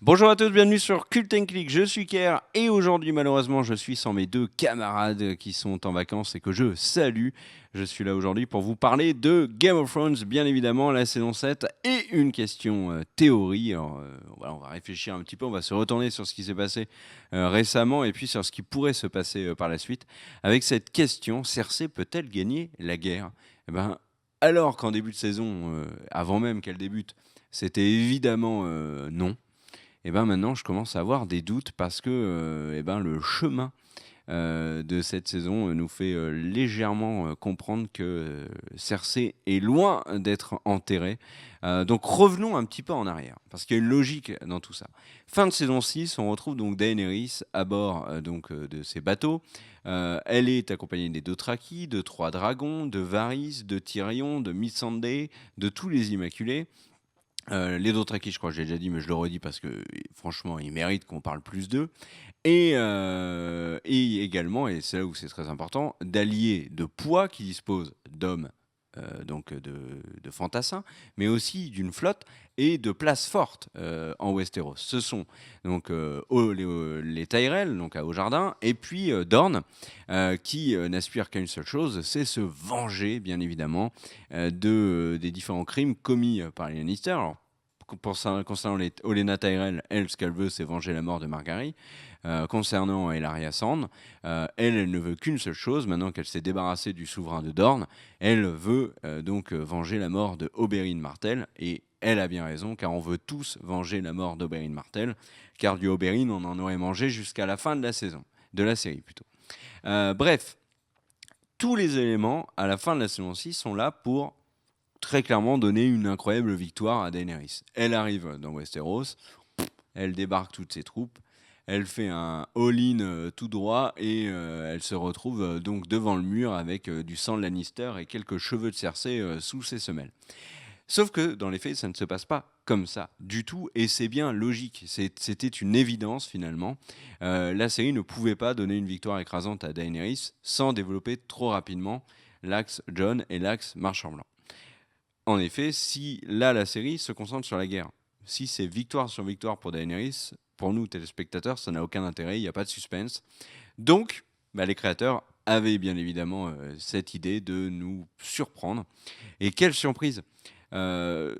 Bonjour à tous, bienvenue sur Cult & Click, je suis Kerr et aujourd'hui malheureusement je suis sans mes deux camarades qui sont en vacances et que je salue. Je suis là aujourd'hui pour vous parler de Game of Thrones, bien évidemment, la saison 7 et une question théorie. Alors, voilà, on va réfléchir un petit peu, on va se retourner sur ce qui s'est passé récemment et puis sur ce qui pourrait se passer par la suite. Avec cette question, Cersei peut-elle gagner la guerre? Eh ben, alors qu'en début de saison, avant même qu'elle débute, c'était évidemment non. Et ben maintenant, je commence à avoir des doutes parce que eh ben, le chemin de cette saison nous fait légèrement comprendre que Cersei est loin d'être enterrée. Donc revenons un petit peu en arrière, parce qu'il y a une logique dans tout ça. Fin de saison 6, on retrouve donc Daenerys à bord de ses bateaux. Elle est accompagnée des Dothraki, de 3 dragons, de Varys, de Tyrion, de Missandei, de tous les Immaculés. Les Dothraki, je crois que j'ai déjà dit, mais je le redis parce que franchement, ils méritent qu'on parle plus d'eux. Et également, et c'est là où c'est très important, d'alliés de poids qui disposent d'hommes, de fantassins, mais aussi d'une flotte et de places fortes en Westeros. Ce sont donc les Tyrell, donc à Haut-Jardin, et puis Dorne, qui n'aspire qu'à une seule chose, c'est se venger, bien évidemment, des différents crimes commis par les Lannister. Alors, concernant Olenna Tyrell, elle, ce qu'elle veut, c'est venger la mort de Margaery. Concernant Ellaria Sand, elle ne veut qu'une seule chose, maintenant qu'elle s'est débarrassée du souverain de Dorne, elle veut venger la mort de Oberyn Martell, et elle a bien raison, car on veut tous venger la mort d'Oberyn Martell, car du Oberyn, on en aurait mangé jusqu'à la fin de la saison, de la série plutôt. Bref, tous les éléments à la fin de la saison 6 sont là pour très clairement donner une incroyable victoire à Daenerys. Elle arrive dans Westeros, elle débarque toutes ses troupes, elle fait un all-in tout droit et elle se retrouve donc devant le mur avec du sang de Lannister et quelques cheveux de Cersei sous ses semelles. Sauf que dans les faits, ça ne se passe pas comme ça du tout, et c'est bien logique. C'était une évidence finalement. La série ne pouvait pas donner une victoire écrasante à Daenerys sans développer trop rapidement l'axe Jon et l'axe Marchand Blanc. En effet, si là la série se concentre sur la guerre, si c'est victoire sur victoire pour Daenerys, pour nous téléspectateurs, ça n'a aucun intérêt, il n'y a pas de suspense. Donc, les créateurs avaient bien évidemment cette idée de nous surprendre. Et quelle surprise. Euh,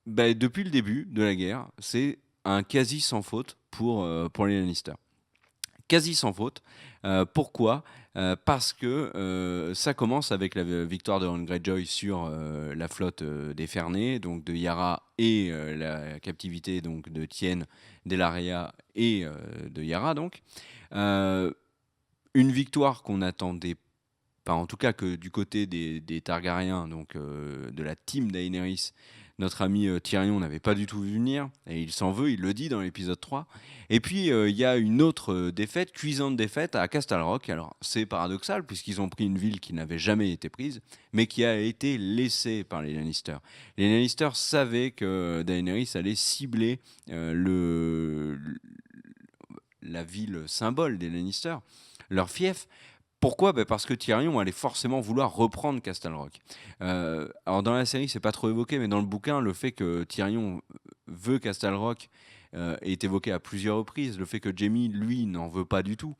Depuis le début de la guerre, c'est un quasi sans faute pour les Lannister. Quasi sans faute. Pourquoi? Parce que ça commence avec la victoire de Euron Greyjoy sur la flotte des Fernés, donc de Yara, et la captivité donc de Tien, d'Ellaria et de Yara. Donc, Euh, une victoire qu'on attendait pas, en tout cas que du côté des Targaryens, donc de la team Daenerys, notre ami Tyrion n'avait pas du tout vu venir, et il s'en veut, il le dit dans l'épisode 3. Et puis il y a une autre défaite, cuisante défaite à Castle Rock. Alors c'est paradoxal, puisqu'ils ont pris une ville qui n'avait jamais été prise, mais qui a été laissée par les Lannister. Les Lannister savaient que Daenerys allait cibler la ville symbole des Lannister, leur fief. Pourquoi? Parce que Tyrion allait forcément vouloir reprendre Castle Rock. Alors dans la série, c'est pas trop évoqué, mais dans le bouquin, le fait que Tyrion veut Castle Rock est évoqué à plusieurs reprises. Le fait que Jaime, lui, n'en veut pas du tout,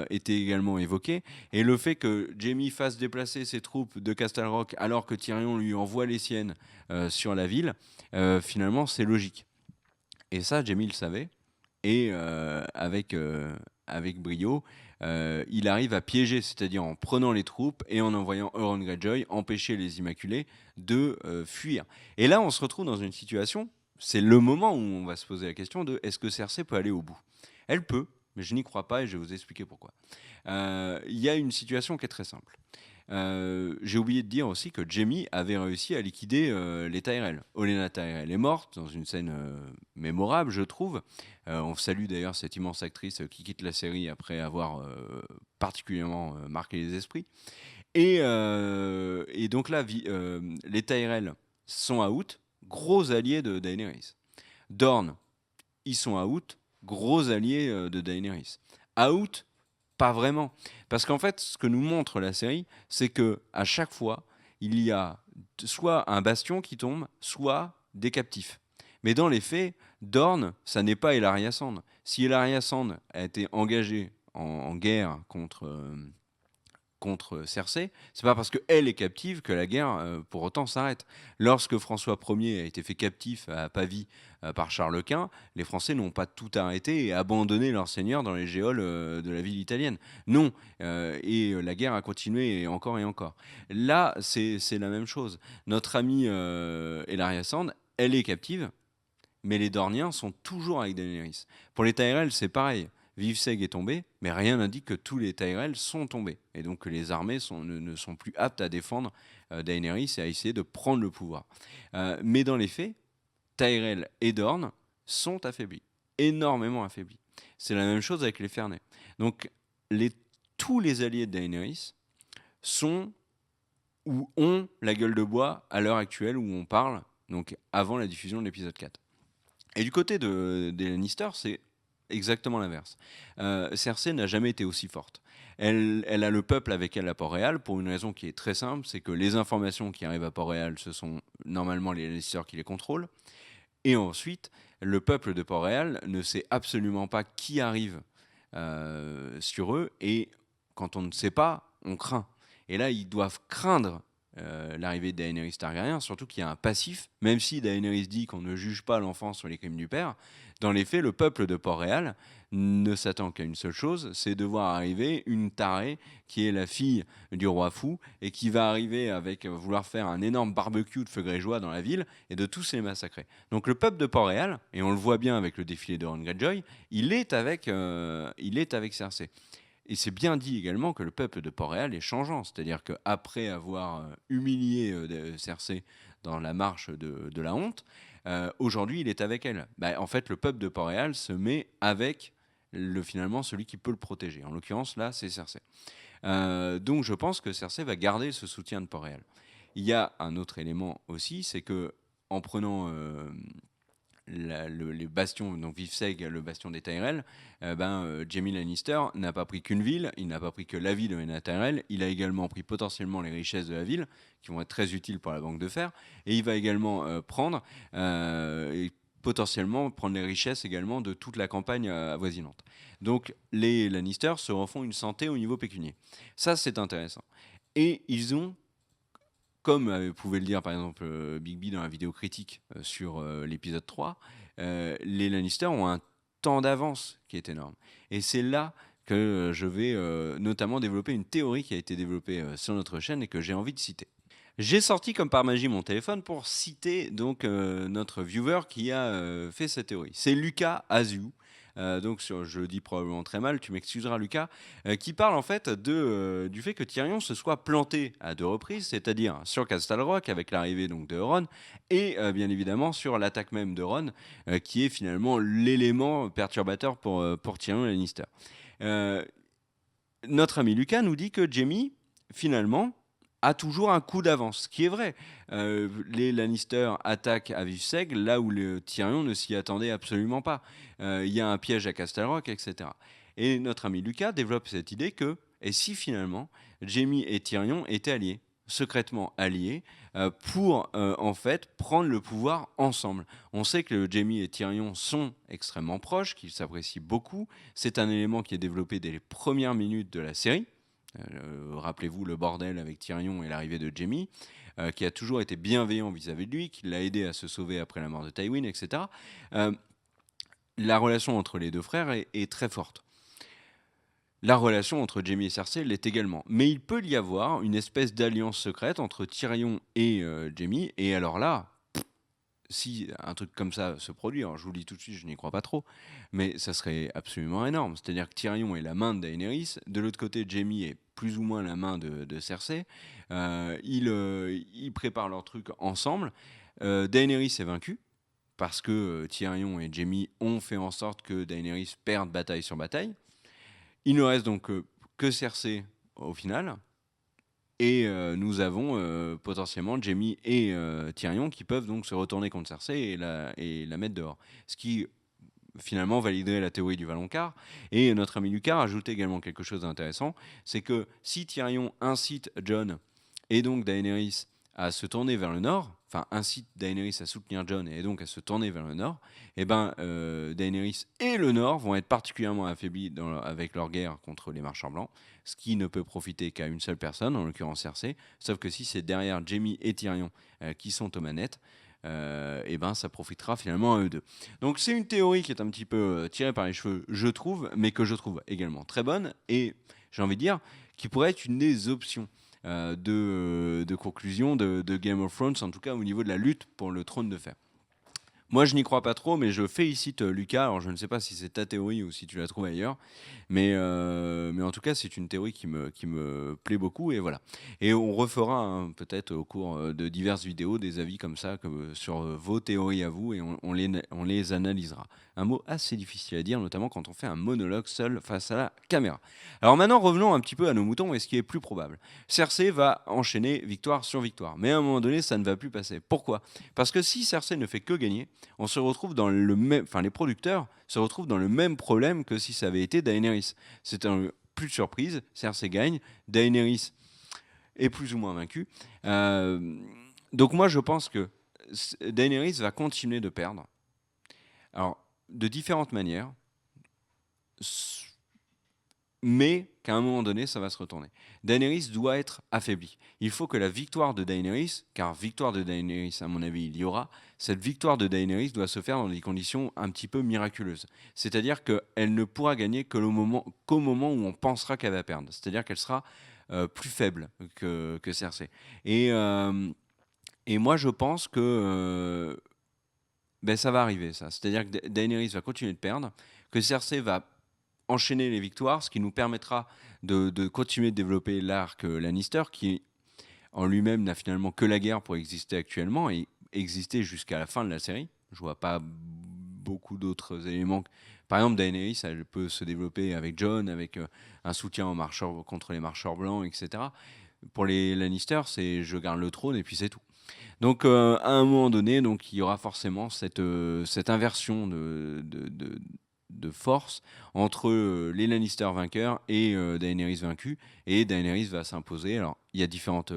était également évoqué. Et le fait que Jaime fasse déplacer ses troupes de Castle Rock alors que Tyrion lui envoie les siennes sur la ville, finalement, c'est logique. Et ça, Jaime le savait. Et avec brio, il arrive à piéger, c'est-à-dire en prenant les troupes et en envoyant Euron Greyjoy empêcher les Immaculés de fuir. Et là, on se retrouve dans une situation, c'est le moment où on va se poser la question de est-ce que Cersei peut aller au bout? Elle peut, mais je n'y crois pas et je vais vous expliquer pourquoi. Il y a une situation qui est très simple. J'ai oublié de dire aussi que Jaime avait réussi à liquider les Tyrell. Olenna Tyrell est morte dans une scène mémorable, je trouve. On salue d'ailleurs cette immense actrice qui quitte la série après avoir particulièrement marqué les esprits. Et donc là, les Tyrell sont out, gros alliés de Daenerys. Dorne, ils sont out, gros alliés de Daenerys. Out, pas vraiment. Parce qu'en fait, ce que nous montre la série, c'est que à chaque fois, il y a soit un bastion qui tombe, soit des captifs. Mais dans les faits, Dorne, ça n'est pas Ellaria Sand. Si Ellaria Sand a été engagée en guerre contre Cersei, c'est pas parce qu'elle est captive que la guerre, pour autant, s'arrête. Lorsque François Ier a été fait captif à Pavie par Charles Quint, les Français n'ont pas tout arrêté et abandonné leur seigneur dans les geôles de la ville italienne. Non, et la guerre a continué et encore et encore. Là, c'est la même chose. Notre amie Ellaria Sand, elle est captive, mais les Dorniens sont toujours avec Daenerys. Pour les Tyrell, c'est pareil. Vivseg est tombé, mais rien n'indique que tous les Tyrell sont tombés. Et donc que les armées ne sont plus aptes à défendre Daenerys et à essayer de prendre le pouvoir. Mais dans les faits, Tyrell et Dorne sont affaiblis, énormément affaiblis. C'est la même chose avec les Fernets. Donc tous les alliés de Daenerys sont ou ont la gueule de bois à l'heure actuelle où on parle, donc avant la diffusion de l'épisode 4. Et du côté des Lannister, c'est exactement l'inverse. Cersei n'a jamais été aussi forte. Elle a le peuple avec elle à Port-Réal pour une raison qui est très simple, c'est que les informations qui arrivent à Port-Réal, ce sont normalement les Lannister qui les contrôlent. Et ensuite, le peuple de Port-Réal ne sait absolument pas qui arrive sur eux. Et quand on ne sait pas, on craint. Et là, ils doivent craindre l'arrivée de Daenerys Targaryen, surtout qu'il y a un passif, même si Daenerys dit qu'on ne juge pas l'enfant sur les crimes du père, dans les faits, le peuple de Port-Réal ne s'attend qu'à une seule chose, c'est de voir arriver une tarée qui est la fille du roi fou et qui va arriver avec vouloir faire un énorme barbecue de feu grégeois dans la ville et de tous les massacrer. Donc le peuple de Port-Réal, et on le voit bien avec le défilé de Ron Greyjoy, il est avec Cersei. Et c'est bien dit également que le peuple de Port-Réal est changeant, c'est-à-dire qu'après avoir humilié Cersei dans la marche de la honte, aujourd'hui il est avec elle. En fait, le peuple de Port-Réal se met avec finalement celui qui peut le protéger. En l'occurrence, là, c'est Cersei. Donc je pense que Cersei va garder ce soutien de Port-Réal. Il y a un autre élément aussi, c'est que en prenant les bastions, donc Vivseg, le bastion des Tyrell, Jaime Lannister n'a pas pris qu'une ville, il n'a pas pris que la ville de Rhaena Tyrell, il a également pris potentiellement les richesses de la ville, qui vont être très utiles pour la banque de fer, et il va également potentiellement prendre les richesses également de toute la campagne avoisinante. Donc les Lannister se refont une santé au niveau pécunier. Ça, c'est intéressant. Et ils ont, comme pouvait le dire par exemple Big B dans la vidéo critique sur l'épisode 3, les Lannister ont un temps d'avance qui est énorme. Et c'est là que je vais notamment développer une théorie qui a été développée sur notre chaîne et que j'ai envie de citer. J'ai sorti comme par magie mon téléphone pour citer donc notre viewer qui a fait cette théorie. C'est Lucas Azu. Donc je le dis probablement très mal, tu m'excuseras Lucas, qui parle en fait du fait que Tyrion se soit planté à 2 reprises, c'est-à-dire sur Castle Rock avec l'arrivée donc de Euron et bien évidemment sur l'attaque même d'Euron qui est finalement l'élément perturbateur pour Tyrion Lannister. Notre ami Lucas nous dit que Jaime finalement a toujours un coup d'avance, ce qui est vrai. Les Lannister attaquent à vif seg là où le Tyrion ne s'y attendait absolument pas. Il y a un piège à Castle Rock, etc. Et notre ami Lucas développe cette idée que, et si finalement, Jaime et Tyrion étaient alliés, secrètement alliés, pour en fait prendre le pouvoir ensemble. On sait que Jaime et Tyrion sont extrêmement proches, qu'ils s'apprécient beaucoup. C'est un élément qui est développé dès les premières minutes de la série. Rappelez-vous le bordel avec Tyrion et l'arrivée de Jaime, qui a toujours été bienveillant vis-à-vis de lui, qui l'a aidé à se sauver après la mort de Tywin, etc. La relation entre les deux frères est très forte. La relation entre Jaime et Cersei l'est également. Mais il peut y avoir une espèce d'alliance secrète entre Tyrion et Jaime, et alors là, si un truc comme ça se produit, alors je vous le dis tout de suite, je n'y crois pas trop, mais ça serait absolument énorme. C'est-à-dire que Tyrion est la main de Daenerys, de l'autre côté, Jaime est plus ou moins la main de Cersei. Ils préparent leur truc ensemble. Daenerys est vaincue, parce que Tyrion et Jaime ont fait en sorte que Daenerys perde bataille sur bataille. Il ne reste donc que Cersei au final. Et nous avons potentiellement Jaime et Tyrion qui peuvent donc se retourner contre Cersei et la mettre dehors. Ce qui finalement validerait la théorie du Valonqar. Et notre ami Lucas ajoute également quelque chose d'intéressant, c'est que si Tyrion incite Jon et donc Daenerys à se tourner vers le nord, enfin incite Daenerys à soutenir Jon et donc à se tourner vers le nord, et ben Daenerys et le nord vont être particulièrement affaiblis avec leur guerre contre les marchands blancs, ce qui ne peut profiter qu'à une seule personne, en l'occurrence Cersei, sauf que si c'est derrière Jaime et Tyrion qui sont aux manettes, et ben ça profitera finalement à eux deux. Donc c'est une théorie qui est un petit peu tirée par les cheveux, je trouve, mais que je trouve également très bonne, et j'ai envie de dire, qui pourrait être une des options de conclusion de Game of Thrones, en tout cas au niveau de la lutte pour le trône de fer. Moi, je n'y crois pas trop, mais je félicite Lucas. Alors, je ne sais pas si c'est ta théorie ou si tu la trouves ailleurs, mais en tout cas, c'est une théorie qui me plaît beaucoup, et voilà. Et on refera hein, peut-être au cours de diverses vidéos des avis comme ça sur vos théories à vous, et on les analysera. Un mot assez difficile à dire, notamment quand on fait un monologue seul face à la caméra. Alors maintenant, revenons un petit peu à nos moutons et ce qui est plus probable. Cersei va enchaîner victoire sur victoire, mais à un moment donné, ça ne va plus passer. Pourquoi ? Parce que si Cersei ne fait que gagner, on se retrouve dans le même, enfin les producteurs se retrouvent dans le même problème que si ça avait été Daenerys. C'est plus de surprise, Cersei gagne, Daenerys est plus ou moins vaincue. Donc moi je pense que Daenerys va continuer de perdre. Alors de différentes manières, mais qu'à un moment donné, ça va se retourner. Daenerys doit être affaiblie. Il faut que la victoire de Daenerys, car victoire de Daenerys, à mon avis, il y aura, cette victoire de Daenerys doit se faire dans des conditions un petit peu miraculeuses. C'est-à-dire qu'elle ne pourra gagner qu'au moment où on pensera qu'elle va perdre. C'est-à-dire qu'elle sera plus faible que Cersei. Et moi, je pense que ça va arriver, ça. C'est-à-dire que Daenerys va continuer de perdre, que Cersei va enchaîner les victoires, ce qui nous permettra de continuer de développer l'arc Lannister, qui en lui-même n'a finalement que la guerre pour exister actuellement et exister jusqu'à la fin de la série. Je vois pas beaucoup d'autres éléments. Par exemple, Daenerys, elle peut se développer avec Jon, avec un soutien aux marcheurs, contre les marcheurs blancs, etc. Pour les Lannister, c'est je garde le trône et puis c'est tout. Donc à un moment donné, donc, il y aura forcément cette inversion de force entre les Lannister vainqueurs et Daenerys vaincue, et Daenerys va s'imposer. Alors il y a différentes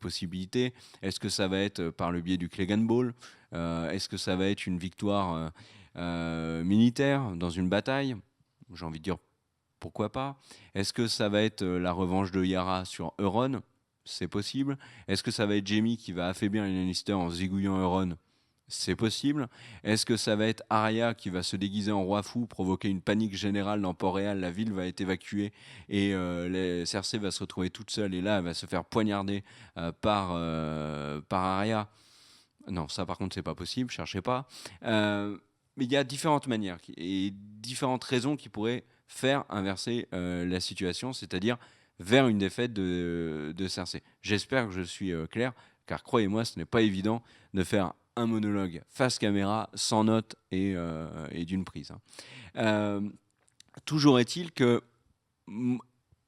possibilités. Est-ce que ça va être par le biais du Clegane Ball? Est-ce que ça va être une victoire militaire dans une bataille? J'ai envie de dire pourquoi pas. Est-ce que ça va être la revanche de Yara sur Euron? C'est possible. Est-ce que ça va être Jaime qui va affaiblir les Lannister en zigouillant Euron? C'est possible. Est-ce que ça va être Arya qui va se déguiser en roi fou, provoquer une panique générale dans Port-Réal, la ville va être évacuée et Cersei va se retrouver toute seule et là elle va se faire poignarder par Arya? Non, ça par contre c'est pas possible, cherchez pas. Mais il y a différentes manières et différentes raisons qui pourraient faire inverser la situation, c'est-à-dire vers une défaite de Cersei. J'espère que je suis clair, car croyez-moi, ce n'est pas évident de faire un monologue face caméra, sans notes et d'une prise. Hein. Toujours est-il que,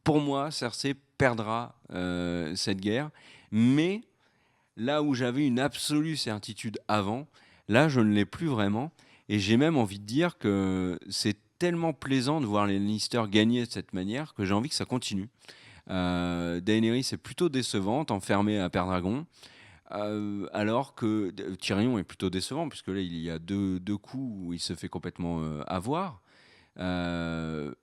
pour moi, Cersei perdra cette guerre, mais là où j'avais une absolue certitude avant, là, je ne l'ai plus vraiment. Et j'ai même envie de dire que c'est tellement plaisant de voir les Lannister gagner de cette manière que j'ai envie que ça continue. Daenerys est plutôt décevante, enfermée à Père Dragon. Alors que Tyrion est plutôt décevant, puisque là, il y a deux coups où il se fait complètement avoir. Euh,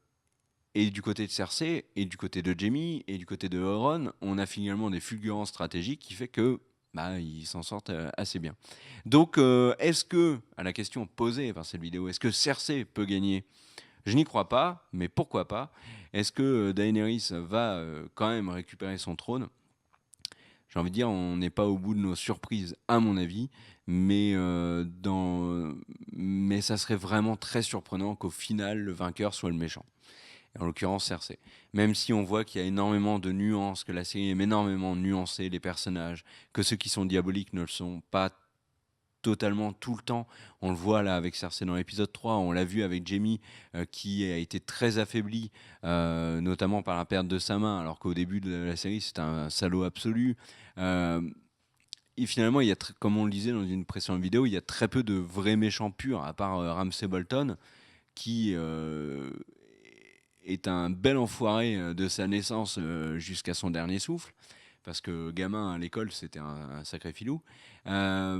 et du côté de Cersei, et du côté de Jaime, et du côté de Euron, on a finalement des fulgurances stratégiques qui fait que ils s'en sortent assez bien. Donc, est-ce que, à la question posée par cette vidéo, est-ce que Cersei peut gagner? Je n'y crois pas, mais pourquoi pas? Est-ce que Daenerys va quand même récupérer son trône? J'ai envie de dire, on n'est pas au bout de nos surprises, à mon avis, mais, mais ça serait vraiment très surprenant qu'au final, le vainqueur soit le méchant. En l'occurrence, Cersei. Même si on voit qu'il y a énormément de nuances, que la série aime énormément nuancer les personnages, que ceux qui sont diaboliques ne le sont pas totalement tout le temps. On le voit là avec Cersei dans l'épisode 3, on l'a vu avec Jaime qui a été très affaibli, notamment par la perte de sa main, alors qu'au début de la série c'était un salaud absolu. Et finalement, il y a comme on le disait dans une précédente vidéo, il y a très peu de vrais méchants purs, à part Ramsay Bolton, qui est un bel enfoiré de sa naissance jusqu'à son dernier souffle. parce que gamin à l'école, c'était un sacré filou. À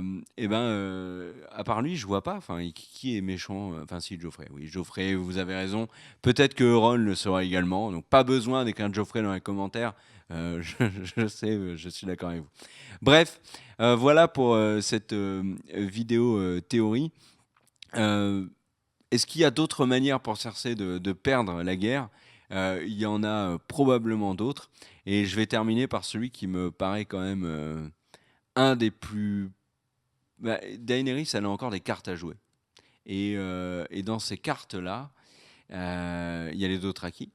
part lui, je vois pas. Enfin, qui est méchant? Enfin, si, Geoffrey. Oui, Geoffrey, vous avez raison. Peut-être que Ron le sera également. Donc, pas besoin d'écrire Geoffrey dans les commentaires. Je, je sais, je suis d'accord avec vous. Bref, voilà pour cette vidéo théorie. Euh, Est-ce qu'il y a d'autres manières pour Cersei de perdre la guerre? Il y en a probablement d'autres. Et je vais terminer par celui qui me paraît quand même un des plus... Daenerys, elle a encore des cartes à jouer. Et dans ces cartes-là, il y a les Dothraki.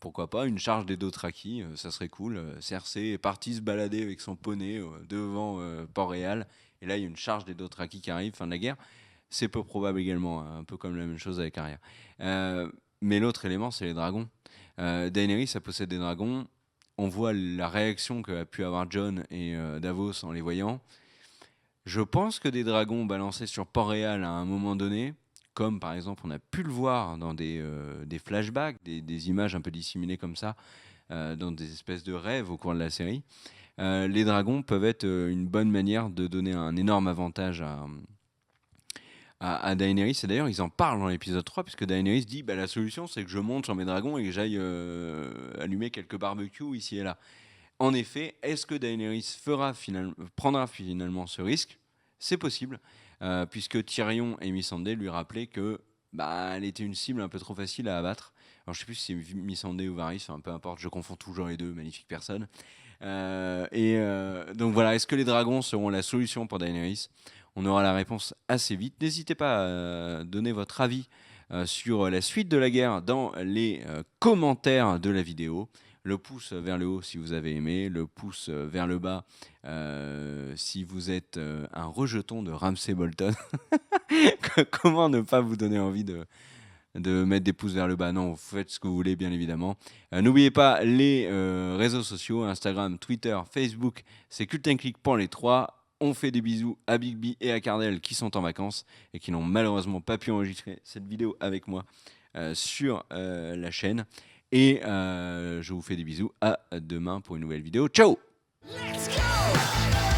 Pourquoi pas une charge des Dothraki, ça serait cool. Cersei est partie se balader avec son poney devant Port-Réal. Et là, il y a une charge des Dothraki qui arrive, fin de la guerre. C'est peu probable également, hein, un peu comme la même chose avec Arya. Euh, mais l'autre élément, c'est les dragons. Daenerys, ça possède des dragons. On voit la réaction qu'a pu avoir Jon et Davos en les voyant. Je pense que des dragons balancés sur Port-Réal à un moment donné, comme par exemple on a pu le voir dans des flashbacks, des images un peu disséminées comme ça, dans des espèces de rêves au cours de la série, les dragons peuvent être une bonne manière de donner un énorme avantage à Daenerys. Et d'ailleurs, ils en parlent dans l'épisode 3, puisque Daenerys dit bah, la solution, c'est que je monte sur mes dragons et que j'aille allumer quelques barbecues ici et là. En effet, est-ce que Daenerys prendra finalement ce risque? C'est possible, puisque Tyrion et Missandei lui rappelaient que elle était une cible un peu trop facile à abattre. Alors je sais plus si c'est Missandei ou Varys, enfin, peu importe, je confonds toujours les deux, magnifique personne. Donc voilà, est-ce que les dragons seront la solution pour Daenerys? On aura la réponse assez vite. N'hésitez pas à donner votre avis sur la suite de la guerre dans les commentaires de la vidéo. Le pouce vers le haut si vous avez aimé, le pouce vers le bas si vous êtes un rejeton de Ramsay Bolton. Comment ne pas vous donner envie de mettre des pouces vers le bas? Non, vous faites ce que vous voulez, bien évidemment. N'oubliez pas les réseaux sociaux, Instagram, Twitter, Facebook, c'est Cult & Click pour les trois. On fait des bisous à Bigby et à Cardel qui sont en vacances et qui n'ont malheureusement pas pu enregistrer cette vidéo avec moi sur la chaîne. Et je vous fais des bisous. À demain pour une nouvelle vidéo. Ciao! Let's go!